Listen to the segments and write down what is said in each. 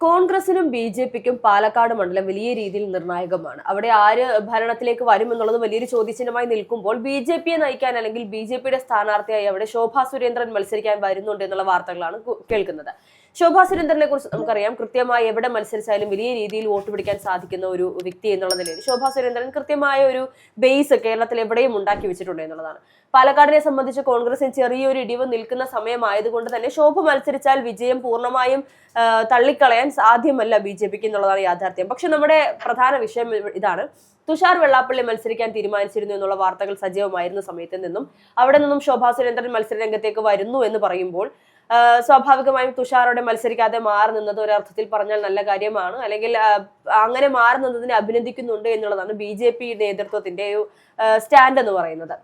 കോൺഗ്രസിനും B J പിക്കും പാലക്കാട് മണ്ഡലം വലിയ രീതിയിൽ നിർണായകമാണ്. അവിടെ ആര് ഭരണത്തിലേക്ക് വരുമെന്നുള്ളത് വലിയൊരു ചോദ്യചിഹ്നമായി നിൽക്കുമ്പോൾ ബി ജെ പിയെ നയിക്കാൻ അല്ലെങ്കിൽ ബി ജെ പിയുടെ സ്ഥാനാർത്ഥിയായി അവിടെ ശോഭാ സുരേന്ദ്രൻ മത്സരിക്കാൻ വരുന്നുണ്ട് എന്നുള്ള വാർത്തകളാണ് കേൾക്കുന്നത്. ശോഭാ സുരേന്ദ്രനെ കുറിച്ച് നമുക്കറിയാം, കൃത്യമായി എവിടെ മത്സരിച്ചാലും വലിയ രീതിയിൽ വോട്ട് പിടിക്കാൻ സാധിക്കുന്ന ഒരു വ്യക്തി എന്നുള്ള നിലയിൽ ശോഭാ സുരേന്ദ്രൻ കൃത്യമായ ഒരു ബേസ് കേരളത്തിൽ എവിടെയും ഉണ്ടാക്കി വെച്ചിട്ടുണ്ട് എന്നുള്ളതാണ്. പാലക്കാടിനെ സംബന്ധിച്ച് കോൺഗ്രസിന് ചെറിയൊരു ഇടിവ് നിൽക്കുന്ന സമയമായതുകൊണ്ട് തന്നെ ശോഭ മത്സരിച്ചാൽ വിജയം പൂർണ്ണമായും തള്ളിക്കളയാൻ സാധ്യമല്ല ബി ജെ പിക്ക് എന്നുള്ളതാണ് യാഥാർത്ഥ്യം. പക്ഷെ നമ്മുടെ പ്രധാന വിഷയം ഇതാണ്. തുഷാർ വെള്ളാപ്പള്ളി മത്സരിക്കാൻ തീരുമാനിച്ചിരുന്നു എന്നുള്ള വാർത്തകൾ സജീവമായിരുന്ന സമയത്ത് നിന്നും അവിടെ നിന്നും ശോഭാ സുരേന്ദ്രൻ മത്സര രംഗത്തേക്ക് വരുന്നു എന്ന് പറയുമ്പോൾ സ്വാഭാവികമായും തുഷാറോടെ മത്സരിക്കാതെ മാറി നിന്നത് ഒരർത്ഥത്തിൽ പറഞ്ഞാൽ നല്ല കാര്യമാണ്, അല്ലെങ്കിൽ അങ്ങനെ മാറി നിന്നതിനെ അഭിനന്ദിക്കുന്നുണ്ട് എന്നുള്ളതാണ് ബി ജെ പി നേതൃത്വത്തിന്റെ ഒരു സ്റ്റാൻഡ് എന്ന് പറയുന്നത്.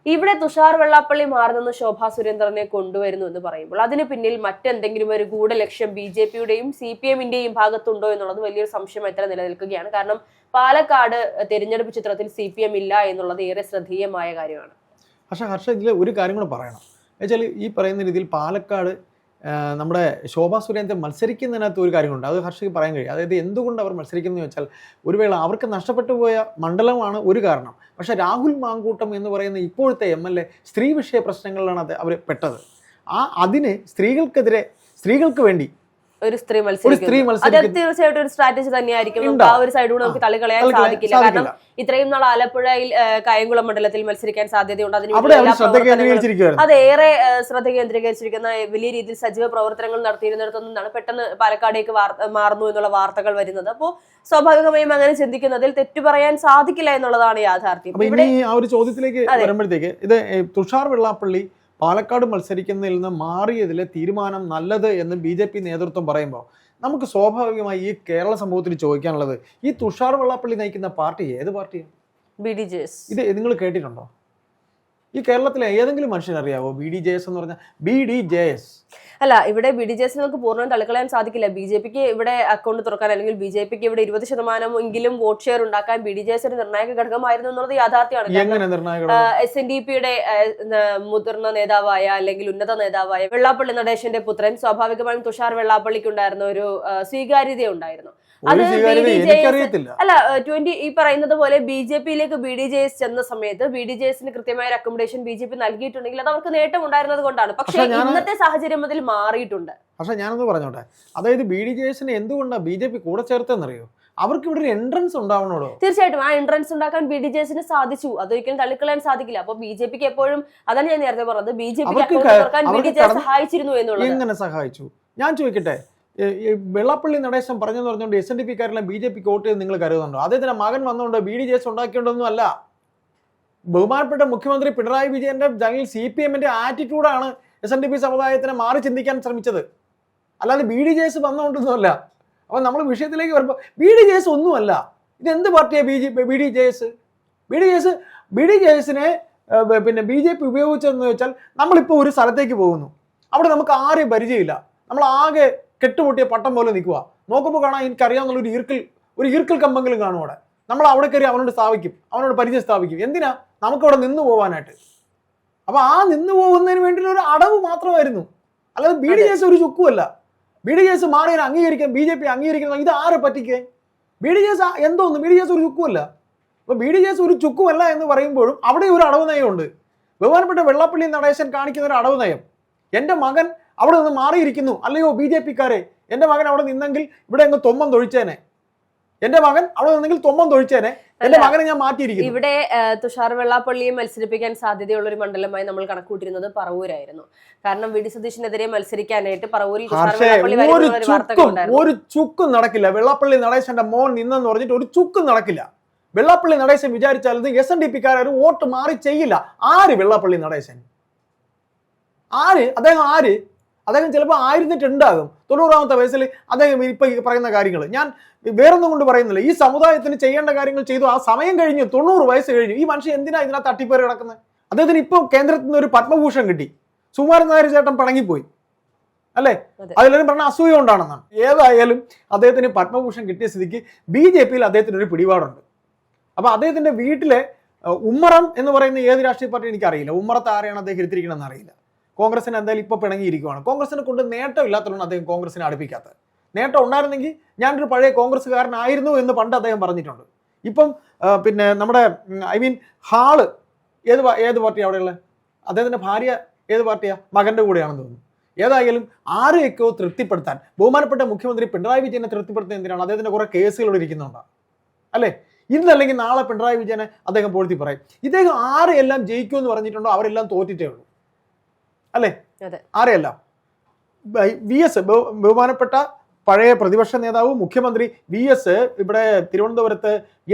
ഇവിടെ തുഷാർ വെള്ളാപ്പള്ളി മാറി നിന്ന് ശോഭാ സുരേന്ദ്രനെ കൊണ്ടുവരുന്നു എന്ന് പറയുമ്പോൾ അതിന് പിന്നിൽ മറ്റെന്തെങ്കിലും ഒരു ഗൂഢലക്ഷ്യം ബി ജെ പിയുടെയും സി പി എമ്മിന്റെയും ഭാഗത്തുണ്ടോ എന്നുള്ളത് വലിയൊരു സംശയമായി തന്നെ നിലനിൽക്കുകയാണ്. കാരണം പാലക്കാട് തെരഞ്ഞെടുപ്പ് ചിത്രത്തിൽ സി പി എം ഇല്ല എന്നുള്ളത് ഏറെ ശ്രദ്ധേയമായ കാര്യമാണ്. പക്ഷേ ഹർഷ, ഇതിൽ ഒരു കാര്യം കൂടെ പറയണം. എന്നുവെച്ചാൽ ഈ പറയുന്ന രീതിയിൽ പാലക്കാട് നമ്മുടെ ശോഭാ സുരേന്ദ്രൻ മത്സരിക്കുന്നതിനകത്ത് ഒരു കാര്യമുണ്ട്, അത് ഹർഷയ്ക്ക് പറയാൻ കഴിയും. അതായത് എന്തുകൊണ്ട് അവർ മത്സരിക്കുന്നു വെച്ചാൽ, ഒരു വേള അവർക്ക് നഷ്ടപ്പെട്ടു പോയ മണ്ഡലമാണ് ഒരു കാരണം. പക്ഷേ രാഹുൽ മാങ്കൂട്ടം എന്ന് പറയുന്ന ഇപ്പോഴത്തെ MLA സ്ത്രീ വിഷയ പ്രശ്നങ്ങളിലാണ് അവർ പെട്ടത്. അതിന് സ്ത്രീകൾക്ക് വേണ്ടി ഒരു സ്ത്രീ മത്സരിക്കും. അത് തീർച്ചയായിട്ടും ഒരു സ്ട്രാറ്റജി തന്നെയായിരിക്കും. ആ ഒരു സൈഡിലൂടെ നമുക്ക് തള്ളിക്കളയാൻ സാധിക്കില്ല. കാരണം ഇത്രയും നാൾ ആലപ്പുഴയിൽ കായംകുളം മണ്ഡലത്തിൽ മത്സരിക്കാൻ സാധ്യതയുണ്ട്. അത് ഏറെ ശ്രദ്ധ കേന്ദ്രീകരിച്ചിരിക്കുന്ന വലിയ രീതിയിൽ സജീവ പ്രവർത്തനങ്ങൾ നടത്തിയിരുന്നിടത്തു നിന്നാണ് പെട്ടെന്ന് പാലക്കാടേക്ക് മാറുന്നു എന്നുള്ള വാർത്തകൾ വരുന്നത്. അപ്പോൾ സ്വാഭാവികമായും അങ്ങനെ ചിന്തിക്കുന്നതിൽ തെറ്റു പറയാൻ സാധിക്കില്ല എന്നുള്ളതാണ് യാഥാർത്ഥ്യം. ഇവിടെ ആ ഒരു ചോദ്യത്തിലേക്ക് വരുമ്പോഴത്തേക്ക്, ഇത് തുഷാർ വെള്ളാപ്പള്ളി പാലക്കാട് മത്സരിക്കുന്നതിൽ നിന്ന് മാറിയതിലെ തീരുമാനം നല്ലത് എന്ന് ബി ജെ പി നേതൃത്വം പറയുമ്പോൾ നമുക്ക് സ്വാഭാവികമായി ഈ കേരള സമൂഹത്തിൽ ചോദിക്കാനുള്ളത്, ഈ തുഷാർ വെള്ളാപ്പള്ളി നയിക്കുന്ന പാർട്ടി ഏത് പാർട്ടിയാണ്? BDJS. ഇത് നിങ്ങൾ കേട്ടിട്ടുണ്ടോ? ഈ കേരളത്തിലെ ഏതെങ്കിലും മനുഷ്യനറിയാവോ BDJS എന്ന് പറഞ്ഞാൽ? BDJS അല്ല, ഇവിടെ BDJS നമുക്ക് പൂർണ്ണമായും തള്ളിക്കളയാൻ സാധിക്കില്ല. ബി ജെ പിക്ക് ഇവിടെ അക്കൗണ്ട് തുറക്കാൻ, അല്ലെങ്കിൽ ബി ജെ പിക്ക് ഇവിടെ 20% വോട്ട് ഷെയർ ഉണ്ടാക്കാൻ BDJS ഒരു നിർണായക ഘടകമായിരുന്നു എന്നുള്ളത് യാഥാർത്ഥ്യമാണ്. SNDPയുടെ മുതിർന്ന നേതാവായ അല്ലെങ്കിൽ ഉന്നത നേതാവായ വെള്ളാപ്പള്ളി നടേശന്റെ പുത്രൻ സ്വാഭാവികമായും തുഷാർ വെള്ളാപ്പള്ളിക്ക് ഉണ്ടായിരുന്ന ഒരു സ്വീകാര്യത ഉണ്ടായിരുന്നു. അത് അല്ല, ഈ പറയുന്നത് പോലെ ബി ജെ പിയിലേക്ക് BDJS ചെന്ന സമയത്ത് BDJSന് കൃത്യമായ അക്കോമഡേഷൻ ബി ജെ പി നൽകിയിട്ടുണ്ടെങ്കിൽ അത് അവർക്ക് നേട്ടം ഉണ്ടായിരുന്നത് കൊണ്ടാണ്. പക്ഷേ ഇന്നത്തെ സാഹചര്യം അതിൽ മാറിയിട്ടുണ്ട്. പക്ഷെ ഞാനൊന്ന് പറഞ്ഞോട്ടെ, അതായത് BDJSനെ എന്തുകൊണ്ടാണ് ബി ജെ പി കൂടെ ചേർത്തെന്നറിയോ? അവർക്ക് ഇവിടെ ഒരു എൻട്രൻസ് ഉണ്ടാവണോ? തീർച്ചയായിട്ടും ആ എൻട്രൻസ് ഉണ്ടാക്കാൻ BDJSന് സാധിച്ചു. അതൊരിക്കലും തള്ളിക്കളയാൻ സാധിക്കില്ല. അപ്പൊ ബി ജെ പിക്ക് എപ്പോഴും, അതാണ് ഞാൻ നേരത്തെ പറഞ്ഞത്, ബി ജെ പിക്ക് BDJS സഹായിച്ചിരുന്നു എന്നുള്ളത്. എങ്ങനെ സഹായിച്ചു? ഞാൻ ചോദിക്കട്ടെ, വെള്ളാപ്പള്ളി നടേശൻ പറഞ്ഞെന്ന് പറഞ്ഞുകൊണ്ട് SNDPക്കാരെല്ലാം ബി ജെ പിക്ക് വോട്ട് ചെയ്ത് നിങ്ങൾ കരുതുന്നുണ്ടോ? അദ്ദേഹത്തിന്റെ മകൻ വന്നുകൊണ്ട് BDJS ഉണ്ടാക്കിയോണ്ടൊന്നും അല്ല. ബഹുമാനപ്പെട്ട മുഖ്യമന്ത്രി പിണറായി വിജയന്റെ അല്ലെങ്കിൽ CPMന്റെ ആറ്റിറ്റ്യൂഡാണ് SNDP സമുദായത്തിനെ മാറി ചിന്തിക്കാൻ ശ്രമിച്ചത്, അല്ലാതെ BDJS വന്നുകൊണ്ടൊന്നുമല്ല. അപ്പൊ നമ്മൾ വിഷയത്തിലേക്ക് വരുമ്പോൾ BDJS ഒന്നുമല്ല. ഇതെന്ത് പാർട്ടിയാണ് BDJSനെ പിന്നെ BJP ഉപയോഗിച്ചതെന്ന് വെച്ചാൽ, നമ്മളിപ്പോൾ ഒരു സ്ഥലത്തേക്ക് പോകുന്നു, അവിടെ നമുക്ക് ആരെയും പരിചയമില്ല, നമ്മൾ ആകെ കെട്ടുപൊട്ടിയ പട്ടം പോലെ നിൽക്കുക. നോക്കുമ്പോൾ കാണാൻ എനിക്കറിയാവുന്ന ഒരു ഈർക്കൽ കമ്പെങ്കിലും കാണും അവിടെ. നമ്മൾ അവിടെ കയറി അവനോട് പരിചയം സ്ഥാപിക്കും. എന്തിനാ? നമുക്കവിടെ നിന്ന് പോകാനായിട്ട്. അപ്പൊ ആ നിന്ന് പോകുന്നതിന് വേണ്ടിയുള്ള ഒരു അടവ് മാത്രമായിരുന്നു, അല്ലാതെ BDJS ഒരു ചുക്കുമല്ല. BDJS മാറിയാൽ അംഗീകരിക്കാൻ BJP അംഗീകരിക്കുന്ന ഇത് ആരെ പറ്റിക്കേ? BDJS എന്തോന്നു? BDJS ഒരു ചുക്കുമല്ല. അപ്പൊ BDJS ഒരു ചുക്കുമല്ല എന്ന് പറയുമ്പോഴും അവിടെ ഒരു അടവ് നയമുണ്ട്. ബഹുമാനപ്പെട്ട വെള്ളാപ്പള്ളി നടേശൻ കാണിക്കുന്ന ഒരു അടവ് നയം. എൻ്റെ മകൻ അവിടെ നിന്ന് മാറിയിരിക്കുന്നു, അല്ലയോ BJPക്കാരെ, എൻ്റെ മകൻ അവിടെ നിന്നെങ്കിൽ ഇവിടെ അങ്ങ് തൊമ്മം തൊഴിച്ചേനെ, എൻ്റെ മകൻ അവിടെ നിന്നെങ്കിൽ തൊമ്മം തൊഴിച്ചേനെ, എന്റെ മകനെ ഞാൻ മാറ്റിയിരിക്കുന്നു. ഇവിടെ തുഷാർ വെള്ളാപ്പള്ളിയെ മത്സരിപ്പിക്കാൻ സാധ്യതയുള്ള ഒരു മണ്ഡലമായി നമ്മൾ കണക്കൂട്ടിരുന്നത് പറവൂരായിരുന്നു. കാരണം VD സതീഷിനെതിരെ മത്സരിക്കാനായിട്ട് പറവൂരിൽ ഒരു ചുക്കും നടക്കില്ല. വെള്ളാപ്പള്ളി നടേശന്റെ മോൻ നിന്നെന്ന് പറഞ്ഞിട്ട് ഒരു ചുക്കും നടക്കില്ല. വെള്ളാപ്പള്ളി നടേശൻ വിചാരിച്ചാൽ SNDPക്കാരും വോട്ട് മാറി ചെയ്യില്ല. ആര് വെള്ളാപ്പള്ളി നടേശൻ? അദ്ദേഹം ചിലപ്പോൾ ആയിരുന്നിട്ടുണ്ടാകും 90-ാമത്തെ വയസ്സിൽ. അദ്ദേഹം ഇപ്പൊ ഈ പറയുന്ന കാര്യങ്ങൾ ഞാൻ വേറൊന്നും കൊണ്ട് പറയുന്നില്ല. ഈ സമുദായത്തിന് ചെയ്യേണ്ട കാര്യങ്ങൾ ചെയ്തു. ആ സമയം കഴിഞ്ഞു, 90 വയസ്സ് കഴിഞ്ഞു. ഈ മനുഷ്യൻ എന്തിനാ ഇതിനകത്ത് തട്ടിപ്പേറി കിടക്കുന്നത്? അദ്ദേഹത്തിന് ഇപ്പം കേന്ദ്രത്തിൽ നിന്ന് ഒരു പത്മഭൂഷൺ കിട്ടി. സുകുമാരൻ നായർ ചേട്ടൻ പിണങ്ങിപ്പോയി അല്ലേ? അതിലെല്ലാം പറഞ്ഞ അസൂയ കൊണ്ടാണെന്നാണ്. ഏതായാലും അദ്ദേഹത്തിന് പത്മഭൂഷൺ കിട്ടിയ സ്ഥിതിക്ക് BJPയിൽ അദ്ദേഹത്തിന് ഒരു പിടിപാടുണ്ട്. അപ്പൊ അദ്ദേഹത്തിന്റെ വീട്ടിലെ ഉമ്മറം എന്ന് പറയുന്ന ഏത് രാഷ്ട്രീയ പാർട്ടി എനിക്കറിയില്ല. ഉമ്മറത്ത് ആരെയാണ് അദ്ദേഹം ഇരുത്തിരിക്കണമെന്ന് അറിയില്ല. കോൺഗ്രസിന് എന്തായാലും ഇപ്പോൾ പിണങ്ങിയിരിക്കുകയാണ്. കോൺഗ്രസിനെ കൊണ്ട് നേട്ടമില്ലാത്തതുകൊണ്ട് അദ്ദേഹം കോൺഗ്രസിനെ അടുപ്പിക്കാത്തത്. നേട്ടം ഉണ്ടായിരുന്നെങ്കിൽ ഞാനൊരു പഴയ കോൺഗ്രസ്സുകാരനായിരുന്നു എന്ന് പണ്ട് അദ്ദേഹം പറഞ്ഞിട്ടുണ്ട്. ഇപ്പം പിന്നെ നമ്മുടെ ഹാള് ഏത് പാർട്ടിയാണ് അവിടെയുള്ള? അദ്ദേഹത്തിൻ്റെ ഭാര്യ ഏത് പാർട്ടിയാണ്? മകൻ്റെ കൂടെയാണെന്ന് തോന്നുന്നു. ഏതായാലും ആരെയൊക്കെയോ തൃപ്തിപ്പെടുത്താൻ ബഹുമാനപ്പെട്ട മുഖ്യമന്ത്രി പിണറായി വിജയനെ തൃപ്തിപ്പെടുത്തുന്ന എന്തിനാണ്? അദ്ദേഹത്തിൻ്റെ കുറേ കേസുകൾ ഇരിക്കുന്നുണ്ടാണ് അല്ലേ? ഇന്നല്ലെങ്കിൽ നാളെ പിണറായി വിജയനെ അദ്ദേഹം പൊഴുത്തി പറയും. ഇദ്ദേഹം ആരെയെല്ലാം ജയിക്കുമെന്ന് പറഞ്ഞിട്ടുണ്ടോ അവരെല്ലാം തോറ്റിട്ടേ ഉള്ളൂ അല്ലേ? ആരെയെല്ലാം VS ബഹുമാനപ്പെട്ട പഴയ പ്രതിപക്ഷ നേതാവ് മുഖ്യമന്ത്രി VS ഇവിടെ തിരുവനന്തപുരത്ത്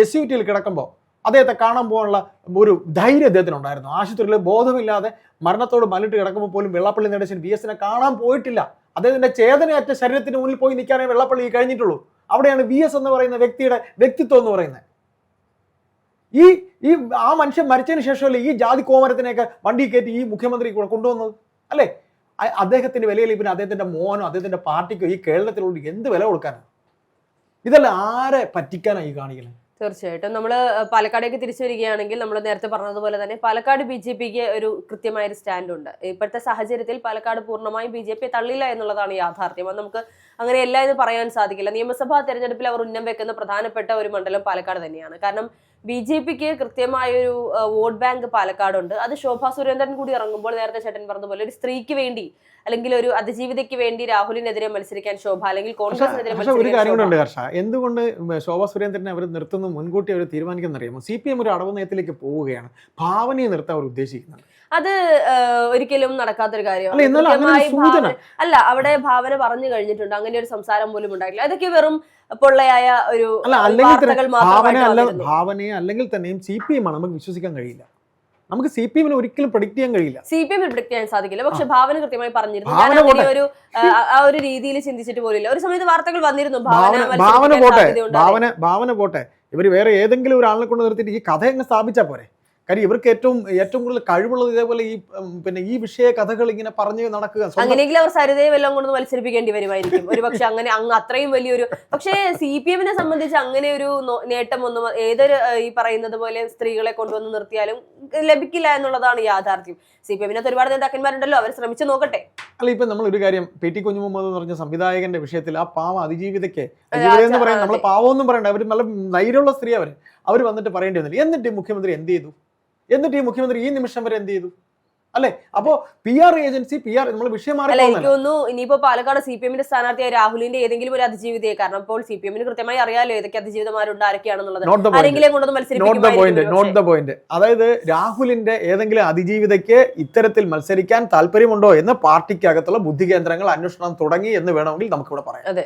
SUT കിടക്കുമ്പോൾ അദ്ദേഹത്തെ കാണാൻ പോകാനുള്ള ഒരു ധൈര്യം അദ്ദേഹത്തിനുണ്ടായിരുന്നു. ആശുപത്രിയിൽ ബോധമില്ലാതെ മരണത്തോട് മല്ലിട്ട് കിടക്കുമ്പോൾ പോലും വെള്ളാപ്പള്ളി നടേശൻ VSനെ കാണാൻ പോയിട്ടില്ല. അദ്ദേഹത്തിന്റെ ചേതനയറ്റ ശരീരത്തിന് മുന്നിൽ പോയി നിൽക്കാനേ വെള്ളാപ്പള്ളി കഴിഞ്ഞിട്ടുള്ളൂ. അവിടെയാണ് VS എന്ന് പറയുന്ന വ്യക്തിയുടെ വ്യക്തിത്വം എന്ന് പറയുന്നത്. ഈ ആ മനുഷ്യൻ മരിച്ചതിന് ശേഷമല്ലേ ഈ ജാതി കോമരത്തിനെയൊക്കെ വണ്ടി കയറ്റി ഈ മുഖ്യമന്ത്രി കൊണ്ടുവന്നത് അല്ലേ? അദ്ദേഹത്തിന്റെ വിലയിൽ പിന്നെ അദ്ദേഹത്തിന്റെ മോനോ അദ്ദേഹത്തിന്റെ പാർട്ടിക്കോ ഈ കേരളത്തിലുള്ള എന്ത് വില കൊടുക്കാനാണ്? ഇതെല്ലാം ആരെ പറ്റിക്കാനാണ് ഈ കാണിക്കുന്നത്? തീർച്ചയായിട്ടും നമ്മൾ പാലക്കാടേക്ക് തിരിച്ചു വരികയാണെങ്കിൽ നമ്മൾ നേരത്തെ പറഞ്ഞതുപോലെ തന്നെ പാലക്കാട് BJPക്ക് ഒരു കൃത്യമായ ഒരു സ്റ്റാൻഡ് ഉണ്ട്. ഇപ്പോഴത്തെ സാഹചര്യത്തിൽ പാലക്കാട് പൂർണ്ണമായും BJP തള്ളില്ല എന്നുള്ളതാണ് യാഥാർത്ഥ്യം. അത് നമുക്ക് അങ്ങനെയല്ല എന്ന് പറയാൻ സാധിക്കില്ല. നിയമസഭാ തെരഞ്ഞെടുപ്പിൽ അവർ ഉന്നം വെക്കുന്ന പ്രധാനപ്പെട്ട ഒരു മണ്ഡലം പാലക്കാട് തന്നെയാണ്. കാരണം BJPക്ക് കൃത്യമായൊരു വോട്ട് ബാങ്ക് പാലക്കാടുണ്ട്. അത് ശോഭാ സുരേന്ദ്രൻ കൂടി ഇറങ്ങുമ്പോൾ നേരത്തെ ചേട്ടൻ പറഞ്ഞതുപോലെ ഒരു സ്ത്രീക്ക് വേണ്ടി അല്ലെങ്കിൽ ഒരു അതിജീവിതയ്ക്ക് വേണ്ടി രാഹുലിനെതിരെ മത്സരിക്കാൻ ശോഭ അല്ലെങ്കിൽ കോൺഗ്രസിനെതിരെ ഒരു കാര്യം കൂടെ ഉണ്ട് ഹർഷ. എന്തുകൊണ്ട് ശോഭാ സുരേന്ദ്രനെ അവർ നിർത്തുന്നു മുൻകൂട്ടി അവർ തീരുമാനിക്കുന്ന അറിയാമോ? CPM ഒരു അടവ് നയത്തിലേക്ക് പോവുകയാണ്. ഭാവനയെ നിർത്താൻ അവർ ഉദ്ദേശിക്കുന്നുണ്ട്. അത് ഒരിക്കലും നടക്കാത്തൊരു കാര്യമാണ്. അല്ല, അവിടെ ഭാവന പറഞ്ഞു കഴിഞ്ഞിട്ടുണ്ട്. അങ്ങനെ ഒരു സംസാരം പോലും ഉണ്ടായില്ല. അതൊക്കെ വെറും പൊള്ളയായ ഒരു ഭാവനയെ അല്ലെങ്കിൽ തന്നെയും CPM ആണ് നമുക്ക് വിശ്വസിക്കാൻ കഴിയില്ല. നമുക്ക് CPM ഒരിക്കലും പ്രഡിക്ട് ചെയ്യാൻ കഴിയില്ല. CPM പ്രഡിക്ട് ചെയ്യാൻ സാധിക്കില്ല. പക്ഷെ ഭാവന കൃത്യമായി പറഞ്ഞിരുന്നു. ഞാൻ അങ്ങനെ ആ ഒരു രീതിയിൽ ചിന്തിച്ചിട്ട് പോലില്ല. ഒരു സമയത്ത് വാർത്തകൾ വന്നിരുന്നു ഭാവന പോട്ടെ, ഇവർ വേറെ ഏതെങ്കിലും ഒരാളിനെ കൊണ്ട് നിർത്തിയിട്ട് ഈ കഥ എങ്ങനെ സ്ഥാപിച്ചാൽ പോരെ? കാര്യം ഇവർക്ക് ഏറ്റവും കൂടുതൽ കഴിവുള്ളത് ഇതേപോലെ ഈ വിഷയ കഥകൾ ഇങ്ങനെ പറഞ്ഞു നടക്കുക. അങ്ങനെയെങ്കിലും അവർ സരിതയെ വല്ലതും കൊണ്ട് മത്സരിപ്പിക്കേണ്ടി വരുമായിരിക്കും ഒരു പക്ഷെ. അങ്ങനെ അത്രയും വലിയൊരു പക്ഷേ CPM-നെ സംബന്ധിച്ച് അങ്ങനെ ഒരു നേട്ടമൊന്നും ഏതൊരു ഈ പറയുന്നത് പോലെ സ്ത്രീകളെ കൊണ്ടുവന്ന് നിർത്തിയാലും ലഭിക്കില്ല എന്നുള്ളതാണ് യാഥാർത്ഥ്യം. CPM-നകത്ത് ഒരുപാട് നേതാക്കന്മാരുണ്ടല്ലോ, അവർ ശ്രമിച്ചു നോക്കട്ടെ. അല്ല, ഇപ്പൊ നമ്മൾ ഒരു കാര്യം PT കുഞ്ഞുമുഹമ്മദ് എന്ന് പറഞ്ഞ സംവിധായകന്റെ വിഷയത്തിൽ ആ പാവം അതിജീവിതയ്ക്ക് എന്ന് പറയാൻ നമ്മൾ പാവമൊന്നും പറയണ്ട, അവർ നല്ല ധൈര്യമുള്ള സ്ത്രീ, അവർ വന്നിട്ട് പറയേണ്ടി വന്നില്ല. എന്നിട്ട് ഈ മുഖ്യമന്ത്രി എന്ത് ചെയ്തു? എന്നിട്ട് ഈ മുഖ്യമന്ത്രി ഈ നിമിഷം വരെ എന്ത് ചെയ്തു അല്ലെ? അപ്പോ PR ഏജൻസി നമ്മൾ വിഷയം മാറി. എനിക്ക് തോന്നുന്നു ഇനിയിപ്പോ പാലക്കാട് CPM-ന്റെ സ്ഥാനാർത്ഥിയായ രാഹുലിന്റെ ഏതെങ്കിലും ഒരു അതിജീവിതയെ, കാരണം ഇപ്പോൾ CPM-ന് കൃത്യമായി അറിയാലോ ഏതൊക്കെ അതിജീവിതമാരുണ്ട്, ആരൊക്കെയാണെന്നുള്ളത്. ആരെങ്കിലും കൊണ്ടൊന്ന് മത്സരിപ്പിക്കും. അതായത് രാഹുലിന്റെ ഏതെങ്കിലും അതിജീവിതയ്ക്ക് ഇത്തരത്തിൽ മത്സരിക്കാൻ താല്പര്യമുണ്ടോ എന്ന് പാർട്ടിക്കകത്തുള്ള ബുദ്ധി കേന്ദ്രങ്ങൾ അന്വേഷണം തുടങ്ങി എന്ന് വേണമെങ്കിൽ നമുക്കിവിടെ പറയാം. അതെ.